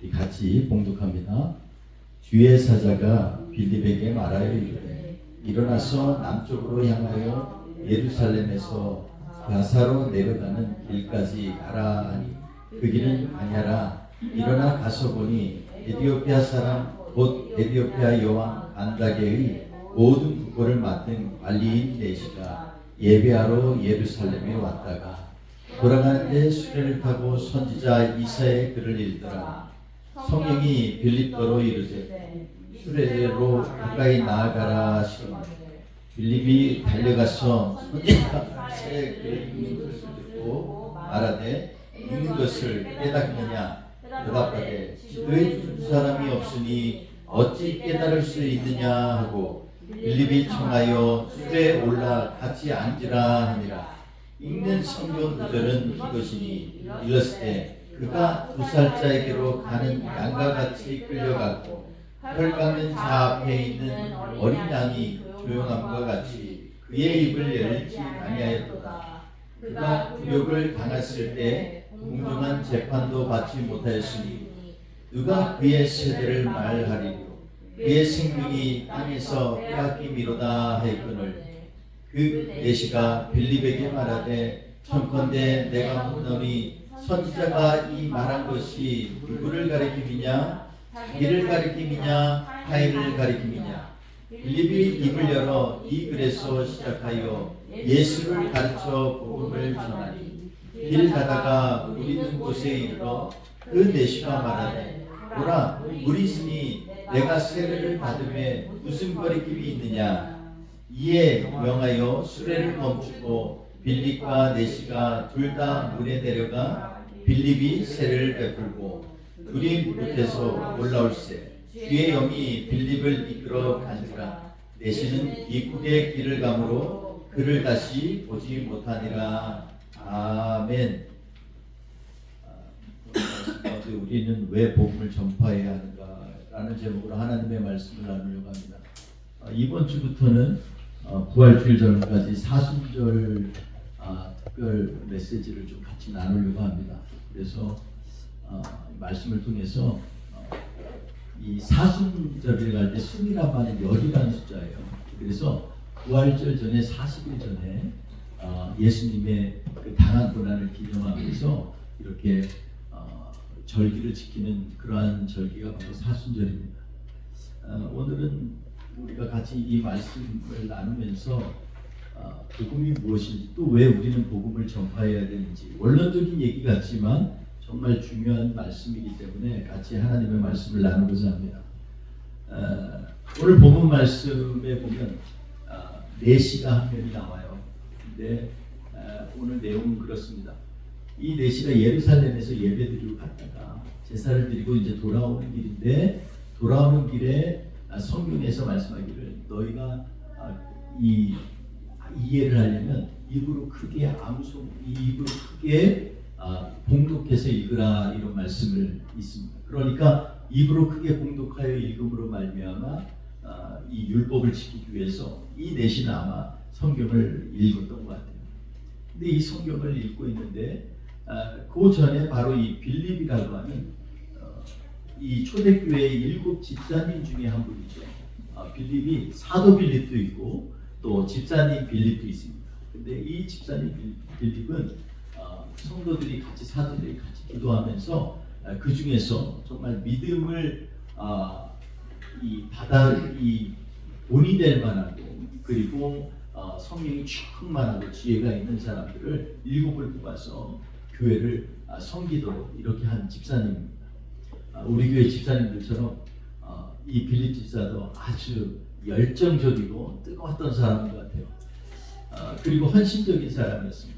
우리 같이 봉독합니다. 주의 사자가 빌립에게 말하여 이르되 일어나서 남쪽으로 향하여 예루살렘에서 가사로 내려가는 길까지 가라 하니 그 길은 아니라 일어나 가서 보니 에디오피아 사람 곧 에디오피아 여왕 간다게의 모든 국고를 맡은 관리인 네시가 예배하러 예루살렘에 왔다가 돌아가는데 수레를 타고 선지자 이사야의 글을 읽더라. 성령이 빌립더로 이르되 수레로 가까이 나아가라 하시니 빌립이 달려가서 선지자 이사야의 글을 읽는 것을 듣고 말하되 읽는 것을 깨닫느냐 대답하되 지도에 준 사람이 없으니 어찌 깨달을 수 있느냐 하고 빌립이 청하여 수레에 올라 같이 앉으라 하니라. 읽는 성경 구절은 이것이니 읽었을 때 그가 2살짜리에게로 가는 양과 같이 끌려갔고 혈감은 자 앞에 있는 어린 양이 조용함과 같이 그의 입을 열지 아니하였도다. 그가 굴욕을 당했을 때 공정한 재판도 받지 못하였으니 누가 그의 세대를 말하리요. 그의 생명이 땅에서 빼앗김이로다 하였거늘 그 내시가 빌립에게 말하되 청컨대 내가 묻노니 선지자가 이 말한 것이 누구를 가리킴이냐 자기를 가리킴이냐 타인을 가리킴이냐. 빌립이 입을 열어 이 글에서 시작하여 예수를 가르쳐 복음을 전하니 길 가다가 물 있는 곳에 이르러 그 내시가 말하되 보라 물이 있으니 내가 세례를 받음에 무슨 거리낌이 있느냐. 이에 명하여 수레를 멈추고 빌립과 네시가 둘 다 물에 내려가 빌립이 세례를 베풀고 둘이 못해서 올라올세 주의 영이 빌립을 이끌어 간지라. 네시는 이국의 길을 가므로 그를 다시 보지 못하니라. 아멘. 우리는 왜 복음을 전파해야 하는가 라는 제목으로 하나님의 말씀을 나누려고 합니다. 이번 주부터는 부활주일 전까지 사순절 특별 메시지를 좀 같이 나누려고 합니다. 그래서 말씀을 통해서 이 사순절을 갈 때 순이란 말은 열이라는 숫자예요. 그래서 부활절 전에 40일 전에 예수님의 그 당한 고난을 기념하면서 이렇게 절기를 지키는 그러한 절기가 바로 사순절입니다. 오늘은 우리가 같이 이 말씀을 나누면서 복음이 무엇인지 또 왜 우리는 복음을 전파해야 되는지 원론적인 얘기 같지만 정말 중요한 말씀이기 때문에 같이 하나님의 말씀을 나누고자 합니다. 오늘 본문 말씀에 보면 네시가 한 명이 나와요. 근데 오늘 내용은 그렇습니다. 이 네시가 예루살렘에서 예배드리고 갔다가 제사를 드리고 이제 돌아오는 길인데 돌아오는 길에 성경에서 말씀하기를 너희가 이 이해를 하려면 입으로 크게 입으로 크게 봉독해서 읽으라 이런 말씀을 있습니다. 그러니까 입으로 크게 봉독하여 읽음으로 말미암아 이 율법을 지키기 위해서 이 내시는 아마 성경을 읽었던 것 같아요. 근데 이 성경을 읽고 있는데 그 전에 바로 이 빌립이라고 하는 이 초대교회의 7 집사님 중에 한 분이죠. 빌립이 사도 빌립도 있고 또 집사님 빌립도 있습니다. 근데 이 집사님 빌립은 성도들이 같이 사도들이 같이 기도하면서 그 중에서 정말 믿음을 이 본이 될 만하고 그리고 성령이 충만하고 지혜가 있는 사람들을 7을 뽑아서 교회를 섬기도록 이렇게 한 집사님입니다. 우리 교회 집사님들처럼 이 빌립 집사도 아주 열정적이고 뜨거웠던 사람인 것 같아요. 그리고 헌신적인 사람이었습니다.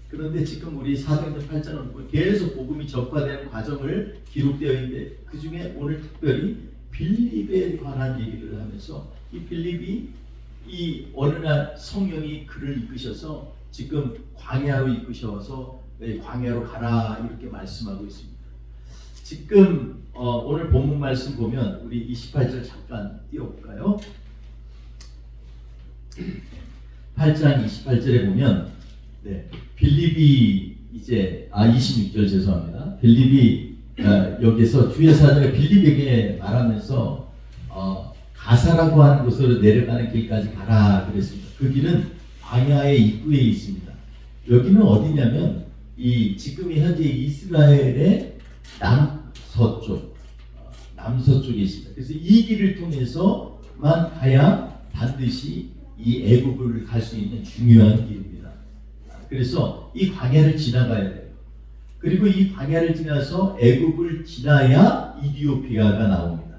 그런데 지금 우리 사도행전 8장을 보면 계속 복음이 전파되는 과정을 기록되어 있는데 그 중에 오늘 특별히 빌립에 관한 얘기를 하면서 이 빌립이 이 어느 날 성령이 그를 이끄셔서 지금 광야로 이끄셔서 광야로 가라 이렇게 말씀하고 있습니다. 지금 오늘 본문 말씀 보면 우리 28절 잠깐 띄워볼까요? 8장 28절에 보면 빌립이 이제 26절 죄송합니다. 빌립이 여기서 주의 사자가 빌립에게 말하면서 가사라고 하는 곳으로 내려가는 길까지 가라 그랬습니다. 그 길은 광야의 입구에 있습니다. 여기는 어디냐면 지금이 현재 이스라엘의 남서쪽에 있습니다. 그래서 이 길을 통해서만 가야 반드시 이 애굽을 갈 수 있는 중요한 길입니다. 그래서 이 광야를 지나가야 돼요. 그리고 이 광야를 지나서 애굽을 지나야 이디오피아가 나옵니다.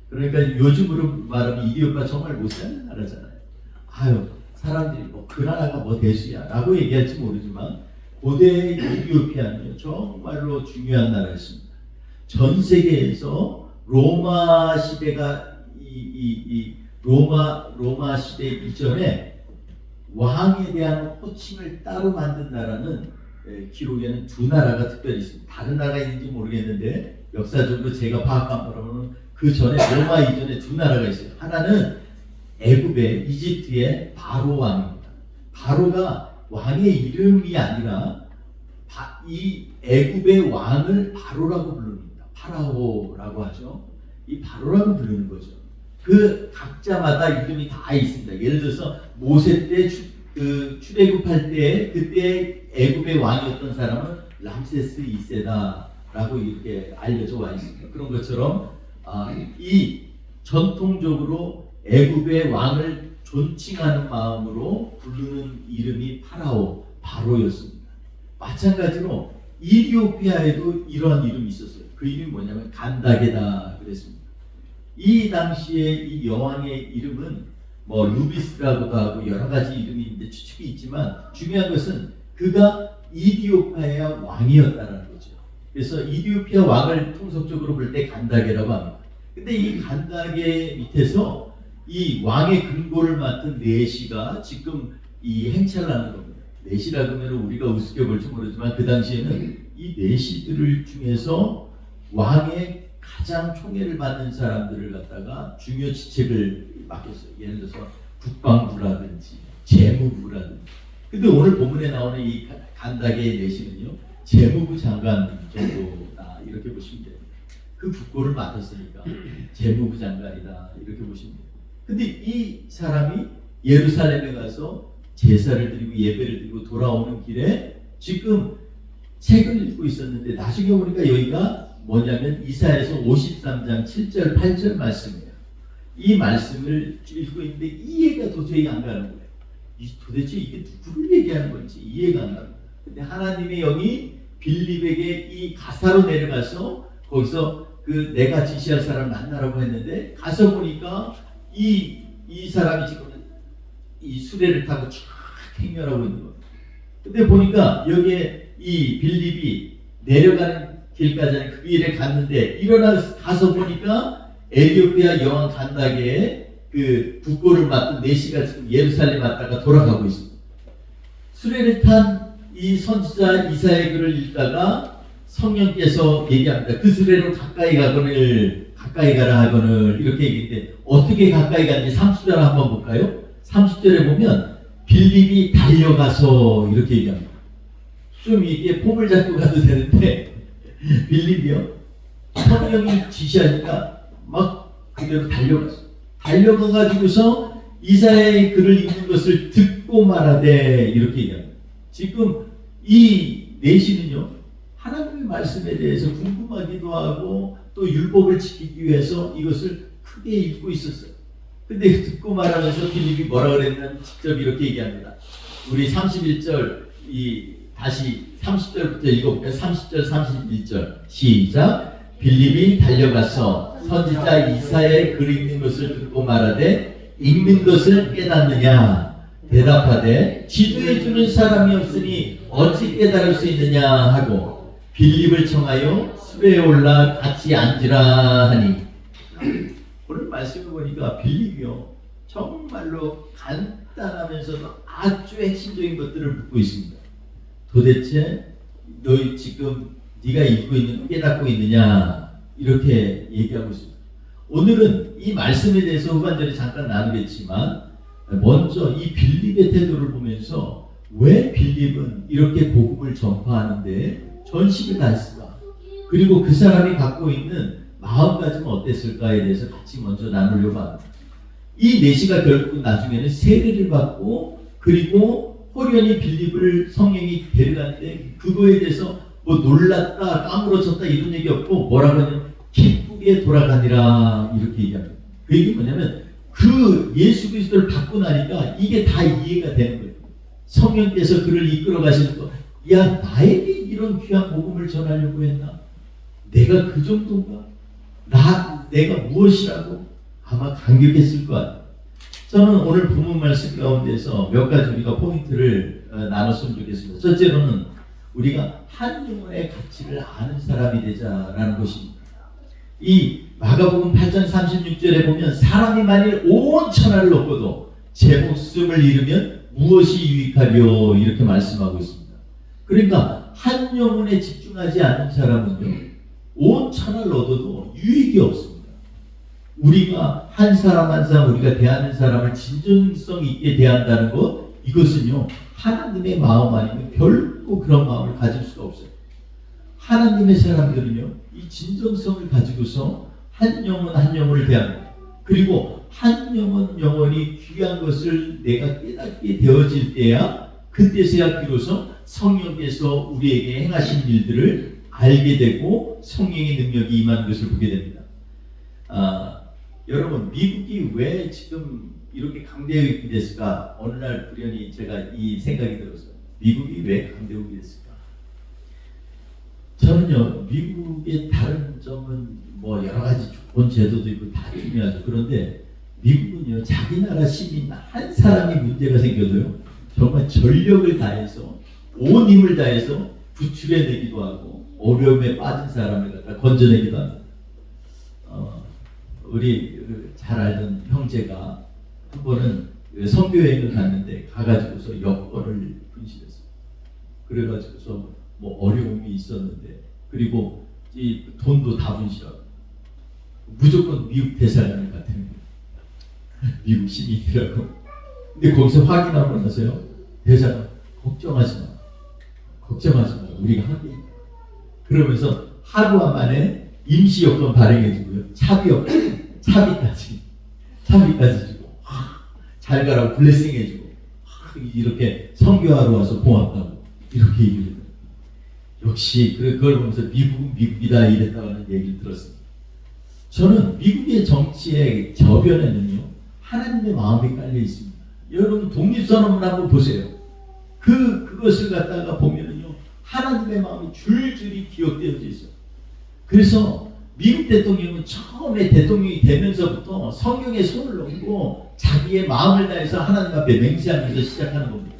그러니까 요즘으로 말하면 이디오피아 정말 못 사는 나라잖아요. 아유, 사람들이 그 나라가 대수야 라고 얘기할지 모르지만 고대 이디오피아는 정말로 중요한 나라였습니다. 전 세계에서 로마 시대가 로마 시대 이전에 왕에 대한 호칭을 따로 만든 나라는 기록에는 두 나라가 특별히 있습니다. 다른 나라가 있는지 모르겠는데 역사적으로 제가 파악한 바로는 그 전에 로마 이전에 두 나라가 있어요. 하나는 애굽의 이집트의 바로 왕입니다. 바로가 왕의 이름이 아니라 이 애굽의 왕을 바로라고 부릅니다. 파라오라고 하죠. 이 바로라고 부르는 거죠. 그 각자마다 이름이 다 있습니다. 예를 들어서 모세 때 출애굽할 때 그때 애굽의 왕이었던 사람은 람세스 2세다라고 이렇게 알려져 와 있습니다. 그런 것처럼 이 전통적으로 애굽의 왕을 존칭하는 마음으로 부르는 이름이 바로였습니다. 마찬가지로 이디오피아에도 이런 이름이 있었어요. 그 이름이 뭐냐면 간다게다 그랬습니다. 이 당시에 이 여왕의 이름은 루비스라고도 하고 여러 가지 이름이 있는데 추측이 있지만 중요한 것은 그가 이디오피아의 왕이었다는 거죠. 그래서 이디오피아 왕을 통속적으로 부를 때 간다게라고 합니다. 근데 이 간다게 밑에서 이 왕의 근고를 맡은 네시가 지금 이 행차하는 겁니다. 네시라고 하면 우리가 우습게 볼지 모르지만 그 당시에는 이 네시들 중에서 왕의 가장 총애를 받는 사람들을 갖다가 중요 직책을 맡겼어요. 예를 들어서 국방부라든지 재무부라든지. 근데 오늘 본문에 나오는 이 간다게의 내시는요, 재무부 장관 정도다 이렇게 보시면 돼요. 그 국고를 맡았으니까 재무부 장관이다 이렇게 보시면 돼요. 근데 이 사람이 예루살렘에 가서 제사를 드리고 예배를 드리고 돌아오는 길에 지금 책을 읽고 있었는데 나중에 보니까 여기가 뭐냐면 이사야서 53장 7절 8절 말씀이에요. 이 말씀을 읽고 있는데 이해가 도저히 안 가는 거예요. 도대체 이게 누구를 얘기하는 건지 이해가 안 가는 거예요. 근데 하나님의 영이 빌립에게 이 가사로 내려가서 거기서 그 내가 지시할 사람 만나라고 했는데 가서 보니까 이 사람이 지금 이 수레를 타고 쫙 행렬하고 있는 거예요. 근데 보니까 여기에 이 빌립이 내려가는 길까지 그 길에 갔는데 일어나서 가서 보니까 에티오피아 여왕 간다게의 그 국고를 맡은 네시가 지금 예루살렘 왔다가 돌아가고 있습니다. 수레를 탄 이 선지자 이사야의 글을 읽다가 성령께서 얘기합니다. 그 수레로 가까이 가라 하거늘 이렇게 얘기했는데 어떻게 가까이 가는지 30절 한번 볼까요? 30절에 보면 빌립이 달려가서 이렇게 얘기합니다. 좀 이게 폼을 잡고 가도 되는데 빌립이요 성령이 지시하니까 막 그대로 달려가가지고서 이사야의 글을 읽는 것을 듣고 말하되 이렇게 얘기합니다. 지금 이 내시는요 하나님의 말씀에 대해서 궁금하기도 하고 또 율법을 지키기 위해서 이것을 크게 읽고 있었어요. 근데 듣고 말하면서 빌립이 뭐라 그랬냐면 직접 이렇게 얘기합니다. 우리 31절 다시 30절부터 읽어볼까요? 30절 31절 시작. 빌립이 달려가서 선지자 이사야의 글 읽는 것을 듣고 말하되 읽는 것을 깨닫느냐 대답하되 지도해 주는 사람이 없으니 어찌 깨달을 수 있느냐 하고 빌립을 청하여 수레에 올라 같이 앉으라 하니 오늘 말씀을 보니까 빌립이요 정말로 간단하면서도 아주 핵심적인 것들을 묻고 있습니다. 도대체 너희 지금 네가 읽고 있는 깨닫고 있느냐 이렇게 얘기하고 있습니다. 오늘은 이 말씀에 대해서 후반전에 잠깐 나누겠지만 먼저 이 빌립의 태도를 보면서 왜 빌립은 이렇게 복음을 전파하는데 전식을 다 했을까? 그리고 그 사람이 갖고 있는 마음가짐은 어땠을까에 대해서 같이 먼저 나누려고 합니다. 이 내시가 결국 나중에는 세례를 받고 그리고 호련히 빌립을 성령이 데려갔는데 그거에 대해서 뭐 놀랐다 까무러쳤다 이런 얘기 없고 뭐라고 하냐면 기쁘게 돌아가니라 이렇게 얘기합니다. 그 얘기 뭐냐면 그 예수 그리스도를 받고 나니까 이게 다 이해가 되는 거예요. 성령께서 그를 이끌어 가시는 거. 야, 나에게 이런 귀한 복음을 전하려고 했나? 내가 그 정도인가? 내가 무엇이라고? 아마 감격했을 것 같아요. 저는 오늘 본문 말씀 가운데서 몇 가지 우리가 포인트를 나눴으면 좋겠습니다. 첫째로는 우리가 한 영혼의 가치를 아는 사람이 되자라는 것입니다. 이 마가복음 8장 36절에 보면 사람이 만일 온 천하를 얻고도 제 목숨을 잃으면 무엇이 유익하려 이렇게 말씀하고 있습니다. 그러니까 한 영혼에 집중하지 않는 사람은요 온 천하를 얻어도 유익이 없습니다. 우리가 한 사람 한 사람 우리가 대하는 사람을 진정성 있게 대한다는 것 이것은요 하나님의 마음 아니면 결코 그런 마음을 가질 수가 없어요. 하나님의 사람들은요 이 진정성을 가지고서 한 영혼 한 영혼을 대합니다. 그리고 한 영혼 영혼이 귀한 것을 내가 깨닫게 되어질 때야 그때서야 비로소 성령께서 우리에게 행하신 일들을 알게 되고 성령의 능력이 임하는 것을 보게 됩니다. 여러분 미국이 왜 지금 이렇게 강대국이 됐을까? 어느 날 불현히 제가 이 생각이 들었어요. 미국이 왜 강대국이 됐을까? 저는요 미국의 다른 점은 뭐 여러 가지 조건 제도도 있고 다 중요하죠. 그런데 미국은요 자기 나라 시민 한 사람이 문제가 생겨도요 정말 전력을 다해서 온 힘을 다해서 구출해내기도 하고 어려움에 빠진 사람을 갖다 건져내기도 합니다. 우리 잘 알던 형제가 한 번은 선교여행을 갔는데 가가지고서 여권을 분실했어요. 그래가지고서 뭐 어려움이 있었는데 그리고 이 돈도 다 분실하고 무조건 미국 대사관을 같은 거예요. 미국 시민이라고. 근데 거기서 확인하고 나서요 대사관 걱정하지 마. 걱정하지 마. 우리가 하게. 그러면서 하루 만에 임시 여권 발행해주고요. 차비까지 주고 잘 가라고 블레싱 해주고 이렇게 선교하러 와서 고맙다고 이렇게 얘기를 해요. 역시 그걸 보면서 미국은 미국이다 이랬다는 얘기를 들었습니다. 저는 미국의 정치의 저변에는요 하나님의 마음이 깔려 있습니다. 여러분 독립선언문 한번 보세요. 그것을 갖다가 보면은요 하나님의 마음이 줄줄이 기억되어져 있어요. 그래서 미국 대통령은 처음에 대통령이 되면서부터 성경에 손을 얹고 자기의 마음을 다해서 하나님 앞에 맹세하면서 시작하는 겁니다.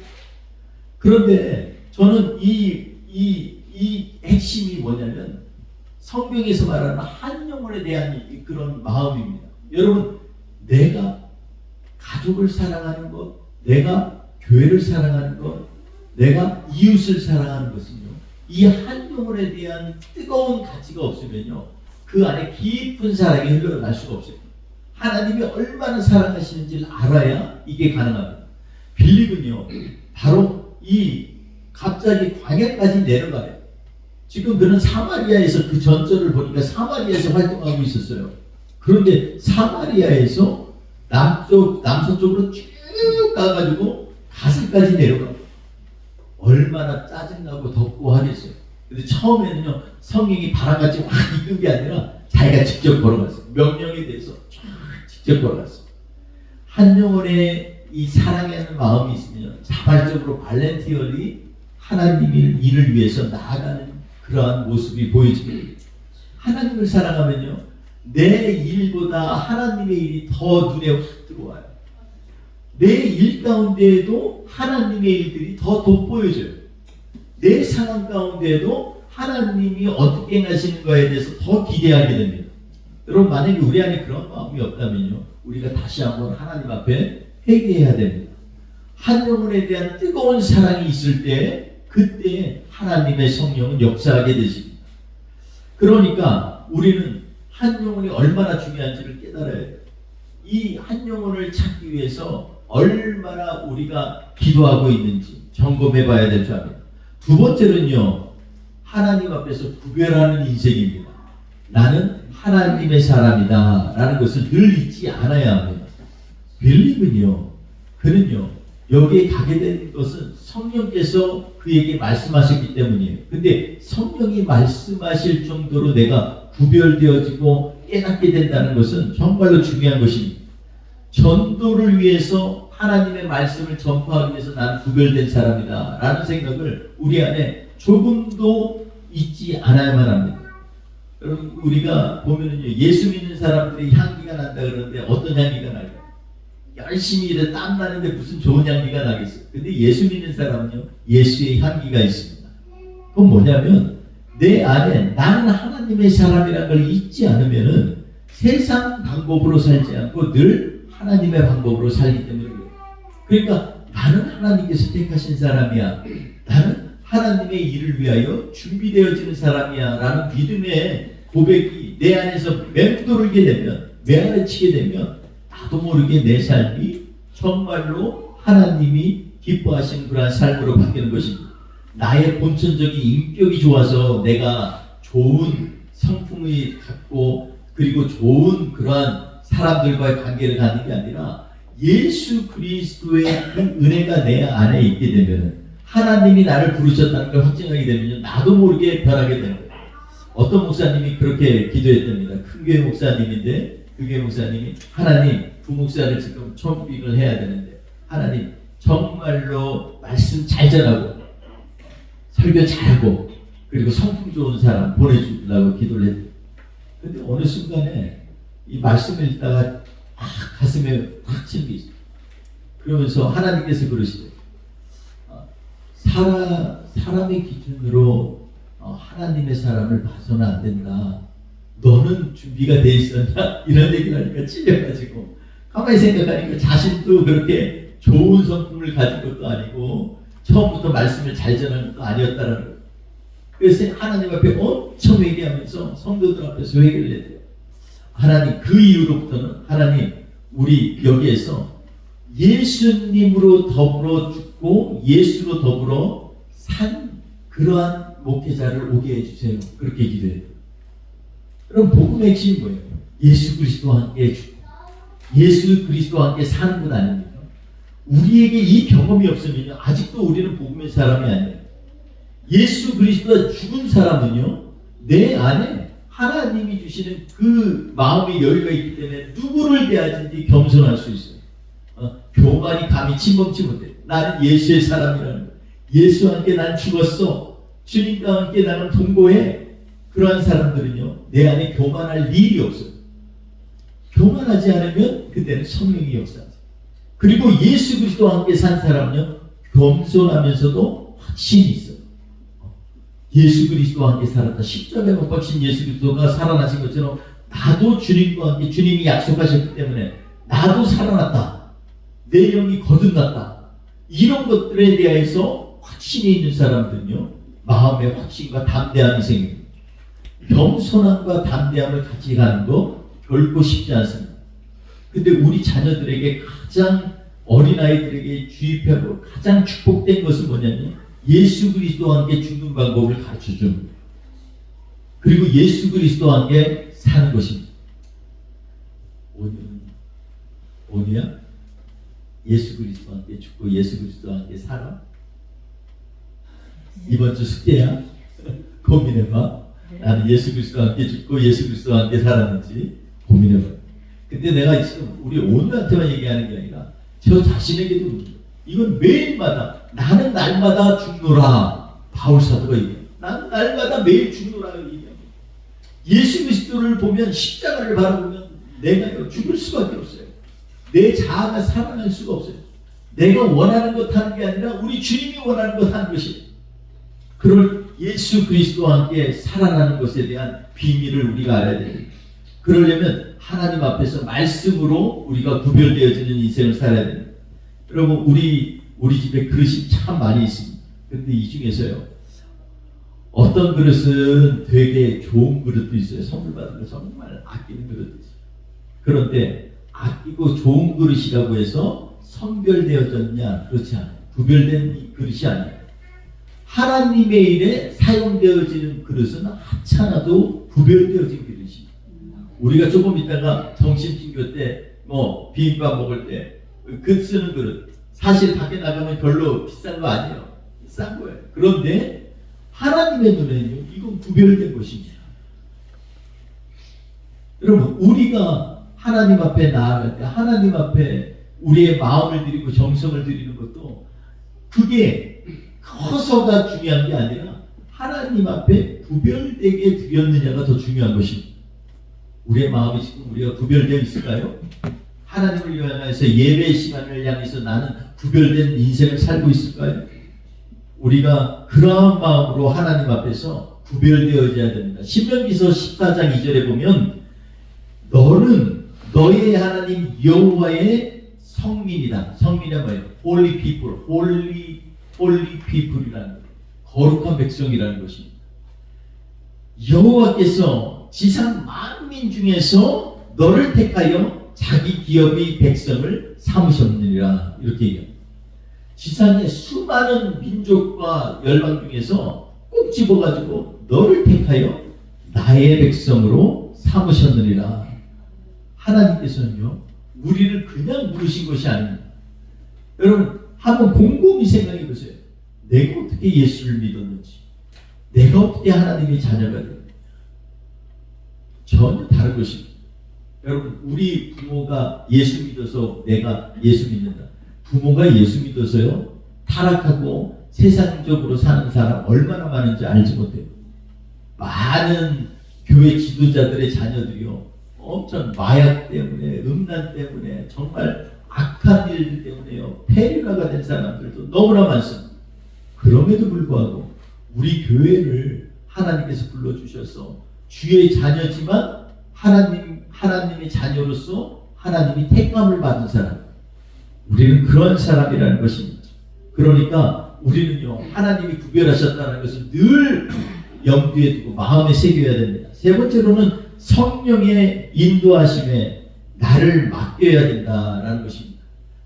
그런데 저는 이 핵심이 뭐냐면 성경에서 말하는 한 영혼에 대한 그런 마음입니다. 여러분 내가 가족을 사랑하는 것, 내가 교회를 사랑하는 것, 내가 이웃을 사랑하는 것은요 이 한 영혼에 대한 뜨거운 가치가 없으면요 그 안에 깊은 사랑이 흘러갈 수가 없어요. 하나님이 얼마나 사랑하시는지를 알아야 이게 가능합니다. 빌립은요 바로 이 갑자기 광야까지 내려가요. 지금 그는 사마리아에서 그 전설을 보니까 사마리아에서 활동하고 있었어요. 그런데 사마리아에서 남서쪽으로 쭉 가가지고 가슴까지 내려가요. 얼마나 짜증나고 덥고 하겠어요. 근데 처음에는요 성령이 바람같이 확 이끈 게 아니라 자기가 직접 걸어갔어요. 명령에 대해서 직접 걸어갔어요. 한 영혼의 이 사랑하는 마음이 있으면 자발적으로 발렌티얼이 하나님의 일을 위해서 나아가는 그러한 모습이 보여집니다. 하나님을 사랑하면요 내 일보다 하나님의 일이 더 눈에 확 들어와요. 내 일 가운데에도 하나님의 일들이 더 돋보여져요. 내 상황 가운데에도 하나님이 어떻게 행하시는 거에 대해서 더 기대하게 됩니다. 여러분 만약에 우리 안에 그런 마음이 없다면요 우리가 다시 한번 하나님 앞에 회개해야 됩니다. 한 영혼에 대한 뜨거운 사랑이 있을 때 그때 하나님의 성령은 역사하게 되십니다. 그러니까 우리는 한 영혼이 얼마나 중요한지를 깨달아야 돼요. 이 한 영혼을 찾기 위해서 얼마나 우리가 기도하고 있는지 점검해 봐야 될 줄 압니다. 두 번째는요 하나님 앞에서 구별하는 인생입니다. 나는 하나님의 사람이다 라는 것을 늘 잊지 않아야 합니다. 빌립은요, 그는요, 여기에 가게 된 것은 성령께서 그에게 말씀하셨기 때문이에요. 근데 성령이 말씀하실 정도로 내가 구별되어지고 깨닫게 된다는 것은 정말로 중요한 것입니다. 전도를 위해서 하나님의 말씀을 전파하기 위해서 나는 구별된 사람이다 라는 생각을 우리 안에 조금도 잊지 않아야만 합니다. 여러분, 우리가 보면은요, 예수 믿는 사람들이 향기가 난다 그러는데 어떤 향기가 나요? 열심히 일해 땀 나는데 무슨 좋은 향기가 나겠어요? 근데 예수 믿는 사람은요, 예수의 향기가 있습니다. 그건 뭐냐면 내 안에 나는 하나님의 사람이라는 걸 잊지 않으면은 세상 방법으로 살지 않고 늘 하나님의 방법으로 살기 때문에 그래요. 그러니까 나는 하나님께서 택하신 사람이야. 나는 하나님의 일을 위하여 준비되어지는 사람이야 라는 믿음의 고백이 내 안에서 맴돌게 되면, 매아치게 되면 나도 모르게 내 삶이 정말로 하나님이 기뻐하시는 그러한 삶으로 바뀌는 것입니다. 나의 본천적인 인격이 좋아서 내가 좋은 성품이 갖고 그리고 좋은 그러한 사람들과의 관계를 갖는 게 아니라 예수 그리스도의 그 은혜가 내 안에 있게 되면, 하나님이 나를 부르셨다는 걸 확증하게 되면 나도 모르게 변하게 되는 거예요. 어떤 목사님이 그렇게 기도했답니다. 큰 교회 목사님인데 그 교회 목사님이 하나님, 부목사를 지금 초빙을 해야 되는데 하나님 정말로 말씀 잘 전하고 설교 잘하고 그리고 성품 좋은 사람 보내주려고 기도를 했대요. 근데 어느 순간에 이 말씀을 읽다가 가슴에 확 치는 게 있어요. 그러면서 하나님께서 그러시대요. 사람의 기준으로 하나님의 사람을 봐서는 안 된다. 너는 준비가 돼 있었냐? 이런 얘기를 하니까 찔려가지고 가만히 생각하니까 자신도 그렇게 좋은 성품을 가진 것도 아니고 처음부터 말씀을 잘 전하는 것도 아니었다는 거예요. 그래서 하나님 앞에 엄청 회개하면서 성도들 앞에서 회개를 했대요. 하나님, 그 이후로부터는 하나님, 우리 여기에서 예수님으로 더불어 죽고 예수로 더불어 산 그러한 목회자를 오게 해주세요. 그렇게 기도해요. 그럼 복음의 핵심이 뭐예요? 예수 그리스도와 함께 죽고 예수 그리스도와 함께 사는 분 아닙니까? 우리에게 이 경험이 없으면요, 아직도 우리는 복음의 사람이 아니에요. 예수 그리스도가 죽은 사람은요, 내 안에 하나님이 주시는 그 마음의 여유가 있기 때문에 누구를 대하든지 겸손할 수 있어요. 교만이 감히 침범치 못해. 나는 예수의 사람이라는 거예요. 예수와 함께 난 죽었어. 주님과 함께 나는 동거해. 그러한 사람들은요, 내 안에 교만할 일이 없어요. 교만하지 않으면 그때는 성령이 역사하죠. 그리고 예수 그리스도와 함께 산 사람은요, 겸손하면서도 확신이 있어요. 예수 그리스도와 함께 살았다. 십자가에 못 박힌 예수 그리스도가 살아나신 것처럼 나도 주님과 함께, 주님이 약속하셨기 때문에 나도 살아났다. 내 영이 거듭났다. 이런 것들에 대해서 확신이 있는 사람들은요, 마음의 확신과 담대함이 생깁니다. 겸손함과 담대함을 같이 가는 거 결코 쉽지 않습니다. 근데 우리 자녀들에게 가장, 어린아이들에게 주입하고 가장 축복된 것은 뭐냐면 예수 그리스도와 함께 죽는 방법을 가르쳐줍니다. 그리고 예수 그리스도와 함께 사는 것입니다. 오니야? 예수 그리스도와 함께 죽고 예수 그리스도와 함께 살아? 이번 주 숙제야. 고민해봐. 나는 예수 그리스도와 함께 죽고 예수 그리스도와 함께 살았는지 고민해봐. 근데 내가 지금 우리 온누한테만 얘기하는 게 아니라 저 자신에게도 이건 매일마다 나는 날마다 죽노라. 바울 사도가 얘기해요. 나는 날마다 매일 죽노라 얘기합니다. 예수 그리스도를 보면, 십자가를 바라보면 내가 죽을 수밖에 없어요. 내 자아가 살아날 수가 없어요. 내가 원하는 것 하는 게 아니라 우리 주님이 원하는 것 하는 것이에요. 그럴 예수 그리스도와 함께 살아나는 것에 대한 비밀을 우리가 알아야 됩니다. 그러려면 하나님 앞에서 말씀으로 우리가 구별되어지는 인생을 살아야 됩니다. 여러분, 우리 집에 그릇이 참 많이 있습니다. 그런데 이 중에서요, 어떤 그릇은 되게 좋은 그릇도 있어요. 선물 받은 거 정말 아끼는 그릇도 있어요. 그런데 아끼고 좋은 그릇이라고 해서 선별되어졌냐? 그렇지 않아요. 구별된 그릇이 아니에요. 하나님의 일에 사용되어지는 그릇은 하찮아도 구별되어진 그릇이. 우리가 조금 있다가 정신신교 때 뭐 비빔밥 먹을 때 그 쓰는 그릇 사실 밖에 나가면 별로 비싼 거 아니에요. 싼 거예요. 그런데 하나님의 눈에는요, 이건 구별된 것입니다. 여러분, 우리가 하나님 앞에 나아갈 때 하나님 앞에 우리의 마음을 드리고 정성을 드리는 것도 그게 커서가 중요한 게 아니라 하나님 앞에 구별되게 드렸느냐가 더 중요한 것입니다. 우리의 마음이 지금 우리가 구별되어 있을까요? 하나님을 위하여서 예배 시간을 향해서 나는 구별된 인생을 살고 있을까요? 우리가 그러한 마음으로 하나님 앞에서 구별되어져야 됩니다. 신명기서 14장 2절에 보면 너는 너의 하나님 여호와의 성민이다. 성민은 뭐예요? Holy people, holy people이라는 거예요. 거룩한 백성이라는 것입니다. 여호와께서 지상 만민 중에서 너를 택하여 자기 기업의 백성을 삼으셨느니라. 이렇게 얘기합니다. 지상의 수많은 민족과 열방 중에서 꼭 집어가지고 너를 택하여 나의 백성으로 삼으셨느니라. 하나님께서는요, 우리를 그냥 부르신 것이 아닙니다. 여러분, 한번 곰곰이 생각해 보세요. 내가 어떻게 예수를 믿었는지, 내가 어떻게 하나님의 자녀가 됐는지 전혀 다른 것입니다. 여러분, 우리 부모가 예수 믿어서 내가 예수 믿는다. 부모가 예수 믿어서요, 타락하고 세상적으로 사는 사람 얼마나 많은지 알지 못해요. 많은 교회 지도자들의 자녀들이요, 엄청 마약 때문에, 음란 때문에, 정말 악한 일들 때문에요, 폐륜화가 된 사람들도 너무나 많습니다. 그럼에도 불구하고 우리 교회를 하나님께서 불러주셔서 주의 자녀지만 하나님의 자녀로서 하나님이 택감을 받은 사람, 우리는 그런 사람이라는 것입니다. 그러니까 우리는요, 하나님이 구별하셨다는 것을 늘 염두에 두고 마음에 새겨야 됩니다. 세 번째로는 성령의 인도하심에 나를 맡겨야 된다라는 것입니다.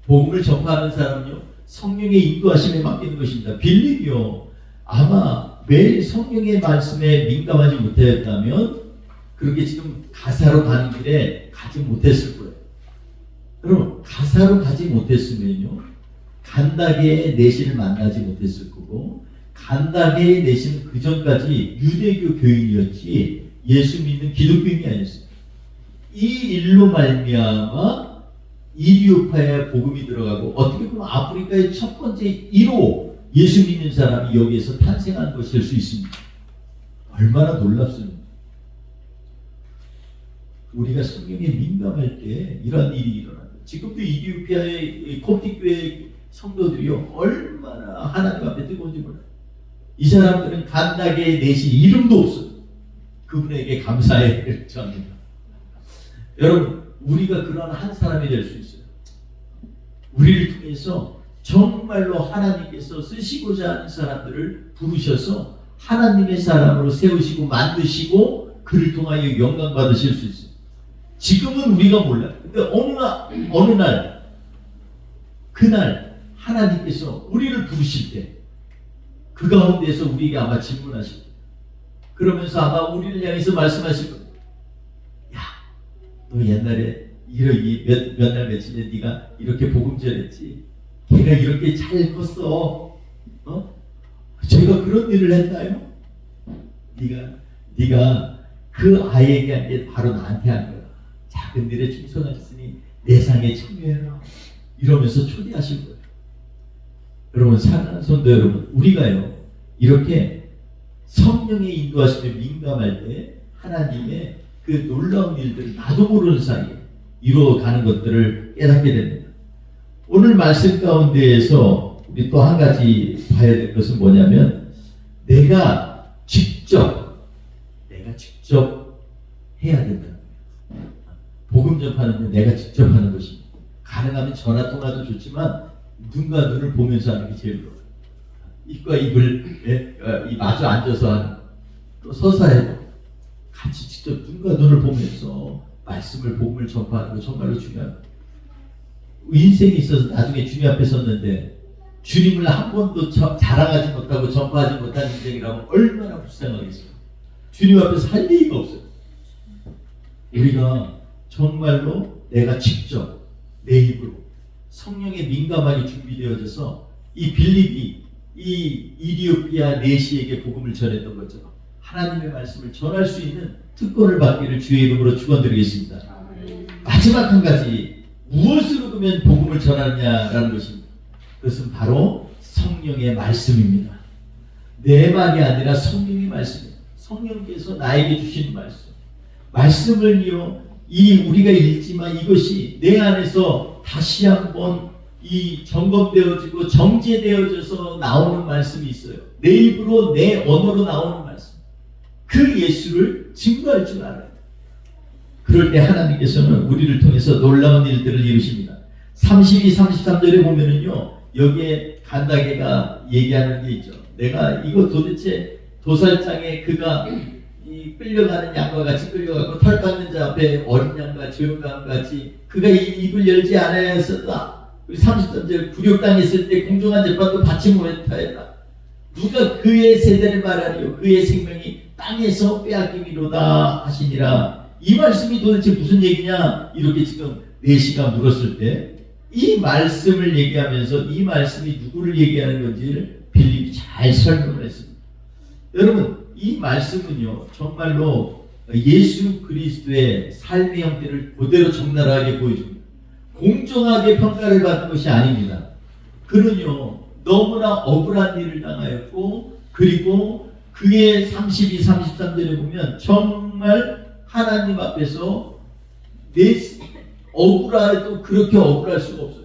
복음을 전파하는 사람은요, 성령의 인도하심에 맡기는 것입니다. 빌립이요, 아마 매일 성령의 말씀에 민감하지 못하였다면 그렇게 지금 가사로 가는 길에 가지 못했을 거예요. 여러분, 가사로 가지 못했으면요, 간다게의 내신을 만나지 못했을 거고, 간다게의 내신은 그 전까지 유대교 교인이었지 예수 믿는 기독교인이 아니었어요. 이 일로 말미암아 이디오파에 복음이 들어가고, 어떻게 보면 아프리카의 첫 번째 1호 예수 믿는 사람이 여기에서 탄생한 것일 수 있습니다. 얼마나 놀랍습니까? 우리가 성경에 민감할 때 이런 일이 일어납니다. 지금도 이디오피아의 콥틱교회 성도들이요, 얼마나 하나님 앞에 뜨거운지 몰라요. 이 사람들은 간다게 내신 이름도 없어요. 그분에게 감사의 전입니다. 여러분, 우리가 그런 한 사람이 될 수 있어요. 우리를 통해서 정말로 하나님께서 쓰시고자 하는 사람들을 부르셔서 하나님의 사람으로 세우시고 만드시고 그를 통하여 영광 받으실 수 있어요. 지금은 우리가 몰라요. 근데 어느 날 그날 하나님께서 우리를 부르실 때 그 가운데에서 우리에게 아마 질문하실 거예요. 그러면서 아마 우리를 향해서 말씀하실 거예요. 야, 너 옛날에 몇 날 며칠에 네가 이렇게 복음 전했지. 걔가 이렇게 잘 컸어. 제가 그런 일을 했나요? 네가 그 아이에게 한 게 바로 나한테 한 거야. 작은 일에 충성했으니 내 상에 참여해라. 이러면서 초대하실 거예요. 여러분, 사랑하는 성도 여러분, 우리가요, 이렇게 성령의 인도하심에 민감할 때 하나님의 그 놀라운 일들을 나도 모르는 사이에 이루어가는 것들을 깨닫게 됩니다. 오늘 말씀 가운데에서 우리 또 한 가지 봐야 될 것은 뭐냐면, 내가 직접 해야 된다. 복음 전파는 내가 직접 하는 것입니다. 가능하면 전화 통화도 좋지만 눈과 눈을 보면서 하는 게 제일 좋아요. 입과 입을 마주 앉아서 하는, 또 서서 해도 같이 직접 눈과 눈을 보면서 말씀을, 복음을 전파하는 거 정말로 중요합니다. 인생이 있어서 나중에 주님 앞에 섰는데 주님을 한 번도 자랑하지 못하고 전파하지 못한 인생이라면 얼마나 불쌍하겠어요. 주님 앞에서 할 얘기가 없어요. 우리가 정말로 내가 직접 내 입으로 성령에 민감하게 준비되어져서 이 빌립이 이 이디오피아 내시에게 복음을 전했던 것처럼 하나님의 말씀을 전할 수 있는 특권을 받기를 주의 이름으로 축원드리겠습니다. 마지막 한 가지, 무엇으로 그러면 복음을 전하느냐라는 것입니다. 그것은 바로 성령의 말씀입니다. 내 말이 아니라 성령의 말씀입니다. 성령께서 나에게 주신 말씀을요, 이 우리가 읽지만 이것이 내 안에서 다시 한번 이 점검되어지고 정제되어져서 나오는 말씀이 있어요. 내 입으로 내 언어로 나오는 말씀. 그 예수를 증거할 줄 알아요. 그럴 때 하나님께서는 우리를 통해서 놀라운 일들을 이루십니다. 32, 33절에 보면은요, 여기에 간다게가 얘기하는 게 있죠. 내가 이거 도대체 도살장에 그가 이 끌려가는 양과 같이 끌려가고 털 깎는 자 앞에 어린 양과 조용감 같이 그가 이 입을 열지 않아야 했었다. 33절 굴욕당했을 때 공정한 재판도 받지 못하였다. 누가 그의 세대를 말하리요. 그의 생명이 땅에서 빼앗기미로다 하시니라. 이 말씀이 도대체 무슨 얘기냐? 이렇게 지금 내시가 물었을 때 이 말씀을 얘기하면서 이 말씀이 누구를 얘기하는 건지를 빌립이 잘 설명을 했습니다. 여러분, 이 말씀은요, 정말로 예수 그리스도의 삶의 형태를 그대로 적나라하게 보여줍니다. 공정하게 평가를 받는 것이 아닙니다. 그는요, 너무나 억울한 일을 당하였고, 그리고 그의 32, 33절에 보면 정말 하나님 앞에서 억울해도 그렇게 억울할 수가 없어요.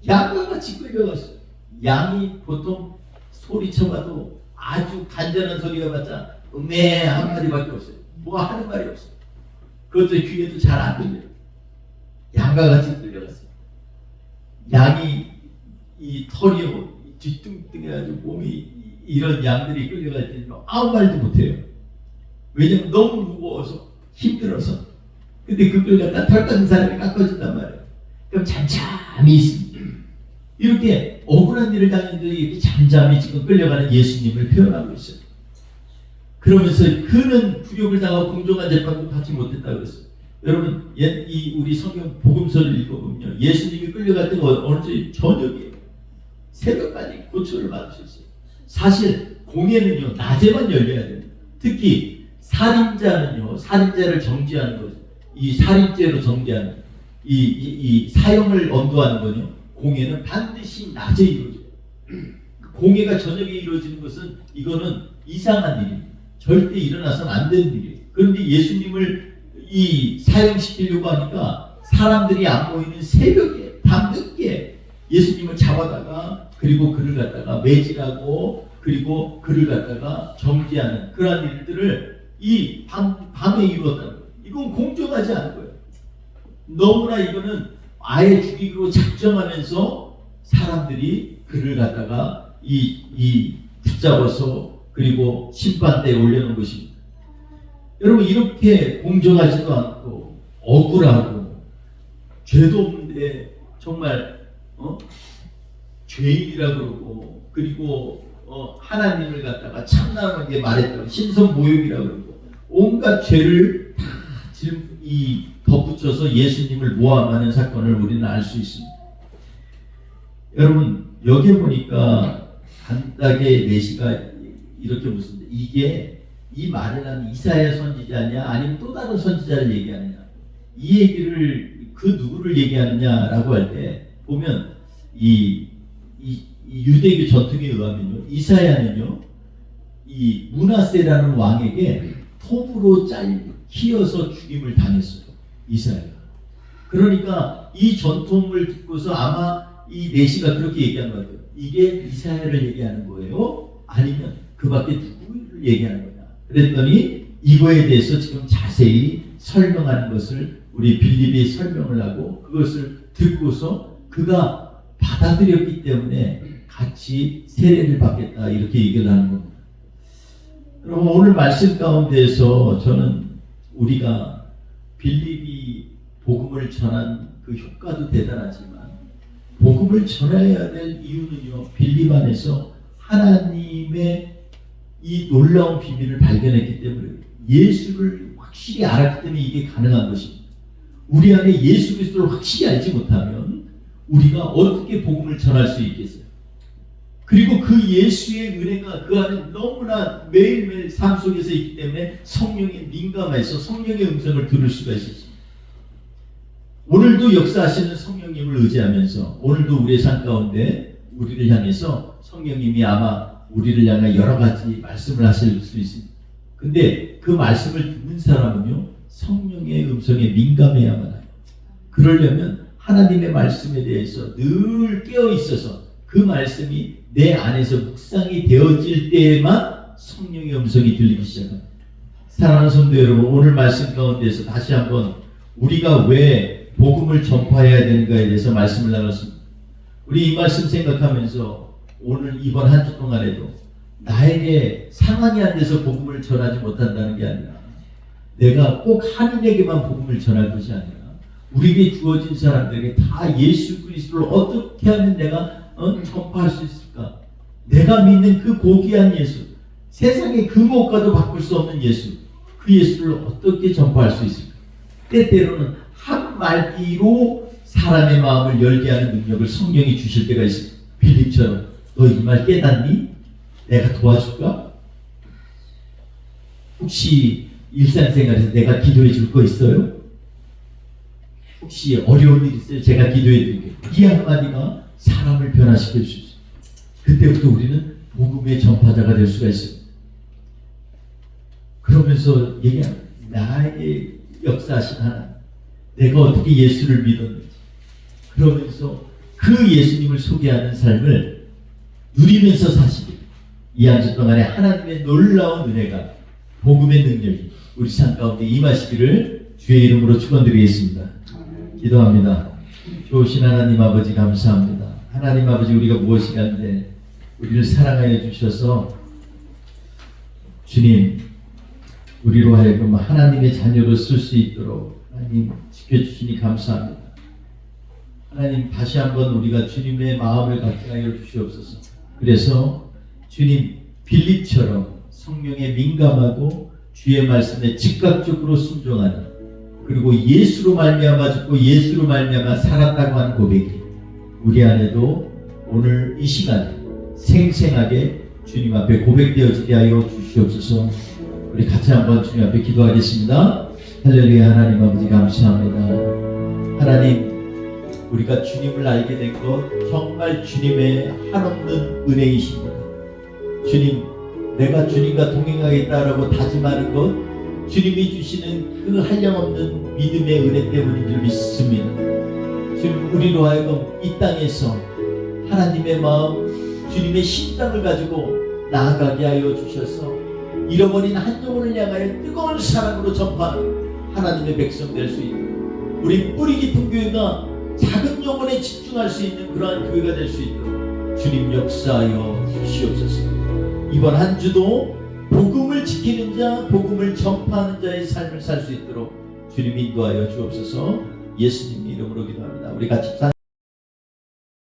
양과 같이 끌려갔어요. 양이 보통 소리쳐봐도 아주 간절한 소리가 맞자 음에 한마디밖에 없어요. 뭐 하는 말이 없어요. 그것도 귀에도 잘 안 들려요. 양과 같이 끌려갔어요. 양이 이 털이 뒤뚱뚱해가지고 몸이 이런 양들이 끌려갈 때는 아무 말도 못해요. 왜냐면 너무 무거워서 힘들어서. 근데 그걸 갖다 털 깎는 사람이 깎아준단 말이에요. 그럼 잠잠히 있습니다. 이렇게 억울한 일을 당했는데 이렇게 잠잠히 지금 끌려가는 예수님을 표현하고 있어요. 그러면서 그는 굴욕을 당하고 공정한 재판도 받지 못했다고 그랬어요. 여러분, 우리 성경 복음서를 읽어보면요, 예수님이 끌려갈 때가 어느 저녁이에요. 새벽까지 고초를 받으셨어요. 사실 공예는요, 낮에만 열려야 됩니다. 특히 살인자를 정죄하는 거죠. 이 살인죄로 정죄하는 이 사형을 언도하는 거요. 공예는 반드시 낮에 이루어져요. 공예가 저녁에 이루어지는 것은 이거는 이상한 일입니다. 절대 일어나서는 안 되는 일이에요. 그런데 예수님을 이 사형시키려고 하니까 사람들이 안 보이는 새벽에 밤늦게 예수님을 잡아다가 그리고 그를 갖다가 매질하고 그리고 그를 갖다가 정죄하는 그러한 일들을 이 밤에 이루었다는 거예요. 이건 공정하지 않은 거예요. 너무나 이거는 아예 죽이기로 작정하면서 사람들이 그를 갖다가 이 붙잡아서 그리고 심판대에 올려놓은 것입니다. 여러분, 이렇게 공정하지도 않고 억울하고 죄도 없는데 정말 죄인이라 그러고 그리고 하나님을 갖다가 참나하게 말했다고 신선모욕이라 그러고 온갖 죄를 다 지금 덧붙여서 예수님을 모함하는 사건을 우리는 알 수 있습니다. 여러분, 여기 보니까 간다게 내시가 이렇게 묻습니다. 이게 이 말을 하는 이사야 선지자냐 아니면 또 다른 선지자를 얘기하느냐, 이 얘기를 그 누구를 얘기하느냐라고 할 때 보면 이 유대교 전통에 의하면요, 이사야는요 이 므낫세라는 왕에게 톱으로 키어서 죽임을 당했어요. 이사야가. 그러니까 이 전통을 듣고서 아마 이 내시가 그렇게 얘기한 것 같아요. 이게 이사야를 얘기하는 거예요? 아니면 그 밖에 누구를 얘기하는 거냐? 그랬더니 이거에 대해서 지금 자세히 설명하는 것을 우리 빌립이 설명을 하고 그것을 듣고서 그가 받아들였기 때문에 같이 세례를 받겠다 이렇게 얘기를 하는 겁니다. 여러분, 오늘 말씀 가운데에서 저는 우리가 빌립이 복음을 전한 그 효과도 대단하지만 복음을 전해야 될 이유는요, 빌립 안에서 하나님의 이 놀라운 비밀을 발견했기 때문에, 예수를 확실히 알았기 때문에 이게 가능한 것입니다. 우리 안에 예수 그리스도를 확실히 알지 못하면 우리가 어떻게 복음을 전할 수 있겠어요? 그리고 그 예수의 은혜가 그 안에 너무나 매일매일 삶 속에서 있기 때문에 성령에 민감해서 성령의 음성을 들을 수가 있었습니다. 오늘도 역사하시는 성령님을 의지하면서 오늘도 우리의 삶 가운데 우리를 향해서 성령님이 아마 우리를 향해 여러 가지 말씀을 하실 수 있습니다. 근데 그 말씀을 듣는 사람은요, 성령의 음성에 민감해야만 해요. 그러려면 하나님의 말씀에 대해서 늘 깨어 있어서 그 말씀이 내 안에서 묵상이 되어질 때에만 성령의 음성이 들리기 시작합니다. 사랑하는 성도 여러분, 오늘 말씀 가운데서 다시 한번 우리가 왜 복음을 전파해야 되는가에 대해서 말씀을 나눴습니다. 우리 이 말씀 생각하면서 오늘 이번 한 주 동안에도 나에게 상황이 안 돼서 복음을 전하지 못한다는 게 아니라 내가 꼭 하느님에게만 복음을 전할 것이 아니라 우리에게 주어진 사람들에게 다 예수 그리스도를 어떻게 하면 내가 전파할 수 있을까? 내가 믿는 그 고귀한 예수, 세상의 그 무엇과도 바꿀 수 없는 예수, 그 예수를 어떻게 전파할 수 있을까? 때때로는 한마디로 사람의 마음을 열게 하는 능력을 성령이 주실 때가 있습니다. 빌립처럼 너 이 말 깨닫니? 내가 도와줄까? 혹시 일상생활에서 내가 기도해 줄 거 있어요? 혹시 어려운 일 있어요? 제가 기도해 드릴게요. 이 한마디가 사람을 변화시켜 줄 수 있어요. 그때부터 우리는 복음의 전파자가 될 수가 있습니다. 그러면서 얘기합니다. 나에게 역사하신 하나님, 내가 어떻게 예수를 믿었는지, 그러면서 그 예수님을 소개하는 삶을 누리면서 사시길, 이 한 주 동안에 하나님의 놀라운 은혜가, 복음의 능력이 우리 삶 가운데 임하시기를 주의 이름으로 축원드리겠습니다. 기도합니다. 좋으신 하나님 아버지 감사합니다. 하나님 아버지, 우리가 무엇이간데 우리를 사랑하여 주셔서 주님, 우리로 하여금 하나님의 자녀로 쓸 수 있도록 하나님 지켜주시니 감사합니다. 하나님, 다시 한번 우리가 주님의 마음을 갖게 하여 주시옵소서. 그래서 주님, 빌립처럼 성령에 민감하고 주의 말씀에 즉각적으로 순종하는, 그리고 예수로 말미암아 죽고 예수로 말미암아 살았다고 하는 고백이 우리 안에도 오늘 이 시간에 생생하게 주님 앞에 고백되어지게 하여 주시옵소서. 우리 같이 한번 주님 앞에 기도하겠습니다. 할렐루야. 하나님 아버지 감사합니다. 하나님, 우리가 주님을 알게 된 것 정말 주님의 한없는 은혜이십니다. 주님, 내가 주님과 동행하겠다라고 다짐하는 것 주님이 주시는 그 한량없는 믿음의 은혜 때문인 줄 믿습니다. 주님, 우리로 하여금 이 땅에서 하나님의 마음, 주님의 심장을 가지고 나아가게 하여 주셔서 잃어버린 한 영혼을 향하여 뜨거운 사랑으로 전파하는 하나님의 백성 될 수 있는, 우리 뿌리 깊은 교회가 작은 영혼에 집중할 수 있는 그러한 교회가 될 수 있도록 주님 역사하여 주시옵소서. 이번 한 주도 복음을 지키는 자, 복음을 전파하는 자의 삶을 살 수 있도록 주님 인도하여 주옵소서. 예수님 이름으로 기도합니다. 우리 같이